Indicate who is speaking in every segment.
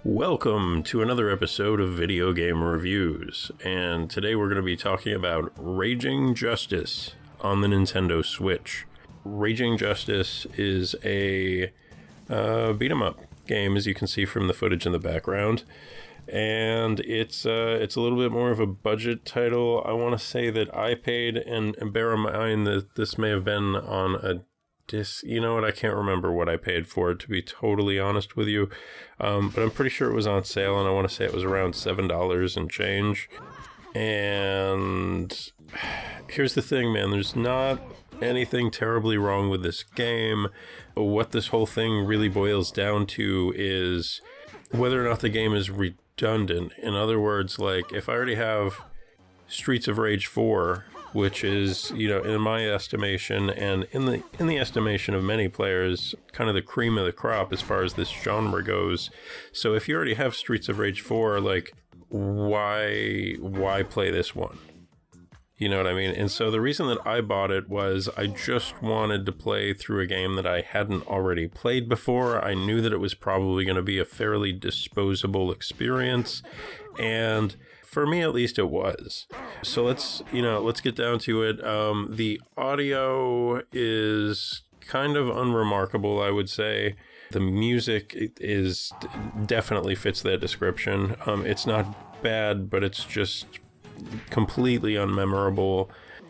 Speaker 1: Welcome to another episode of Video Game Reviews, and today we're going to be talking about Raging Justice on the Nintendo Switch. Raging Justice is a beat-em-up game, as you can see from the footage in the background, and it's a little bit more of a budget title. I want to say that I paid, and bear in mind that this may have been on a you know what, I can't remember what I paid for it, to be totally honest with you, but I'm pretty sure it was on sale, and I want to say it was around $7 and change. And here's the thing, man, there's not anything terribly wrong with this game. What this whole thing really boils down to is whether or not the game is redundant. In other words, like, if I already have Streets of Rage 4, which is, you know, in my estimation and in the estimation of many players, kind of the cream of the crop as far as this genre goes. So if you already have Streets of Rage 4, like, why play this one? You know what I mean? And so the reason that I bought it was I just wanted to play through a game that I hadn't already played before. I knew that it was probably going to be a fairly disposable experience, and for me, at least, it was. So let's get down to it. The audio is kind of unremarkable, I would say. The music is definitely fits that description. It's not bad, but it's just completely unmemorable,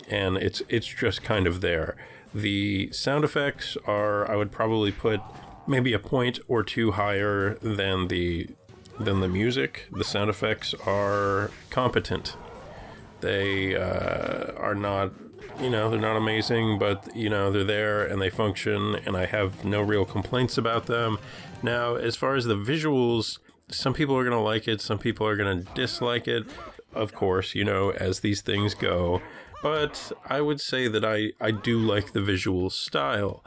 Speaker 1: and it's just kind of there. The sound effects are, I would probably put maybe a point or two higher than the music. The sound effects are competent. They are not, they're not amazing, but, they're there and they function, and I have no real complaints about them. Now, as far as the visuals, some people are going to like it, some people are going to dislike it, of course, as these things go. But I would say that I do like the visual style.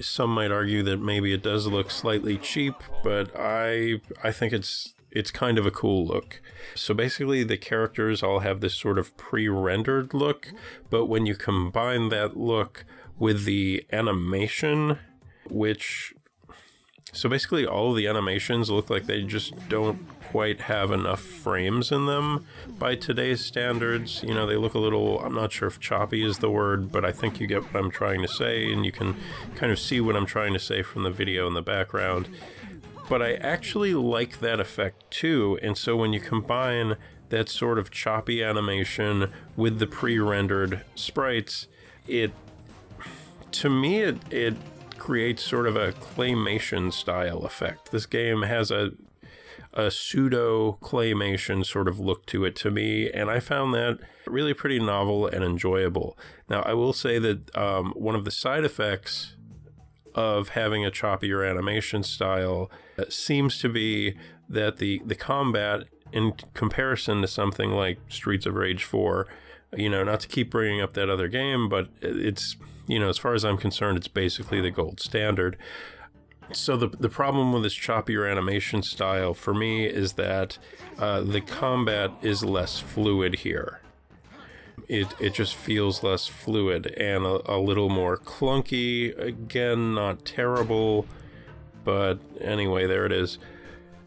Speaker 1: Some might argue that maybe it does look slightly cheap, but I think it's kind of a cool look. So basically the characters all have this sort of pre-rendered look, but when you combine that look with the animation, so basically all of the animations look like they just don't quite have enough frames in them by today's standards. They look a little, I'm not sure if choppy is the word, but I think you get what I'm trying to say, and you can kind of see what I'm trying to say from the video in the background. But I actually like that effect too, and so when you combine that sort of choppy animation with the pre-rendered sprites, it creates sort of a claymation style effect. This game has a pseudo claymation sort of look to it to me, and I found that really pretty novel and enjoyable. Now, I will say that one of the side effects of having a choppier animation style seems to be that the combat, in comparison to something like Streets of Rage 4, not to keep bringing up that other game, but it's, as far as I'm concerned, it's basically the gold standard. So the problem with this choppier animation style for me is that the combat is less fluid here. It just feels less fluid and a little more clunky. Again, not terrible, but anyway, there it is.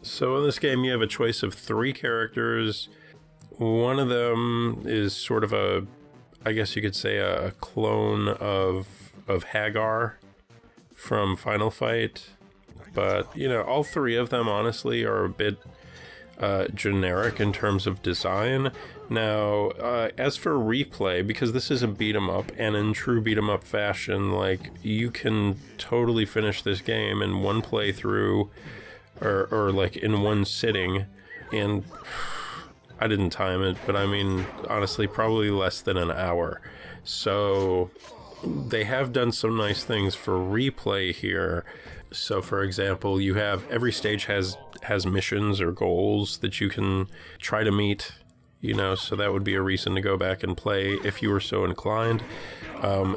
Speaker 1: So in this game, you have a choice of 3 characters. One of them is sort of I guess you could say a clone of Hagar from Final Fight. But, all 3 of them, honestly, are a bit generic in terms of design. Now, as for replay, because this is a beat-em-up, and in true beat-em-up fashion, like, you can totally finish this game in one playthrough, or like in one sitting, and I didn't time it, but I mean, honestly, probably less than an hour. So they have done some nice things for replay here. So, for example, you have every stage has missions or goals that you can try to meet, so that would be a reason to go back and play if you were so inclined.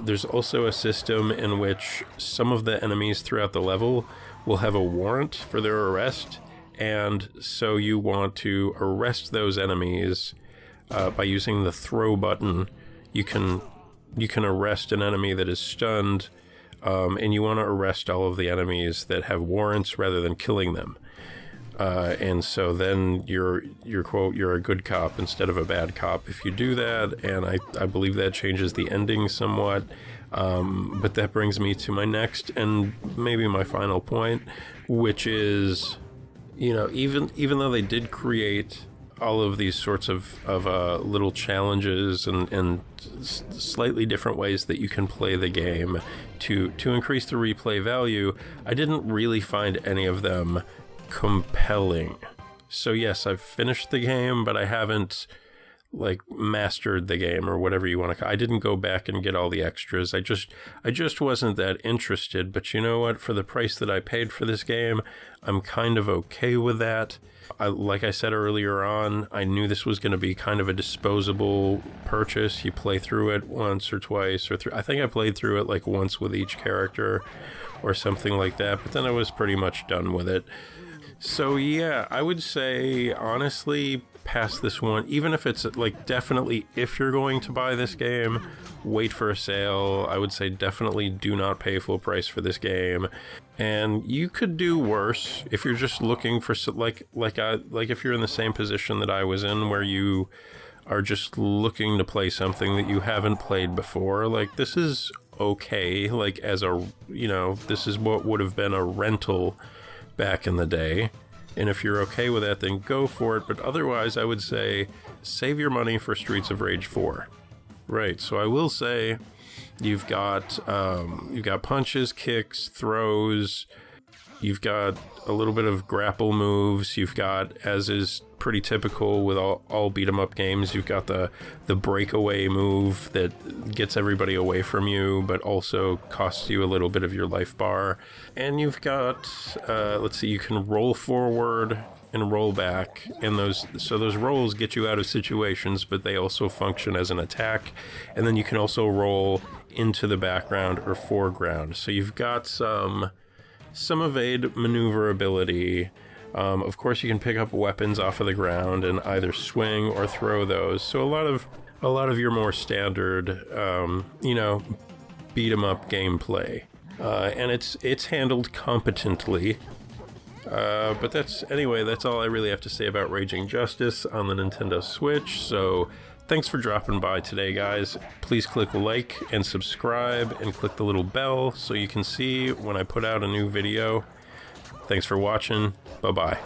Speaker 1: There's also a system in which some of the enemies throughout the level will have a warrant for their arrest, and so you want to arrest those enemies by using the throw button. You can arrest an enemy that is stunned, and you want to arrest all of the enemies that have warrants rather than killing them. And so then you're quote, you're a good cop instead of a bad cop if you do that, and I believe that changes the ending somewhat. But that brings me to my next and maybe my final point, which is, even though they did create all of these sorts of little challenges and slightly different ways that you can play the game to increase the replay value, I didn't really find any of them compelling. So yes, I've finished the game, but I haven't mastered the game or whatever you want to. I didn't go back and get all the extras. I just wasn't that interested. But you know what? For the price that I paid for this game, I'm kind of okay with that. Like I said earlier on, I knew this was going to be kind of a disposable purchase. You play through it once or twice or I think I played through it once with each character or something like that. But then I was pretty much done with it. So yeah, I would say, honestly, pass this one. Even if it's definitely, if you're going to buy this game, wait for a sale. I would say definitely do not pay full price for this game. And you could do worse if you're just looking for, if you're in the same position that I was in, where you are just looking to play something that you haven't played before. This is okay. This is what would have been a rental back in the day, and if you're okay with that, then go for it. But otherwise, I would say save your money for Streets of Rage 4. Right, so I will say you've got punches, kicks, throws, you've got a little bit of grapple moves, you've got, as is pretty typical with all beat 'em up games, you've got the breakaway move that gets everybody away from you but also costs you a little bit of your life bar. And you've got you can roll forward and roll back, and those rolls get you out of situations, but they also function as an attack. And then you can also roll into the background or foreground, so you've got some evade maneuverability. Of course, you can pick up weapons off of the ground and either swing or throw those. So a lot of your more standard, beat 'em up gameplay, and it's handled competently. But that's all I really have to say about Raging Justice on the Nintendo Switch. So thanks for dropping by today, guys. Please click like and subscribe and click the little bell so you can see when I put out a new video. Thanks for watching. Bye-bye.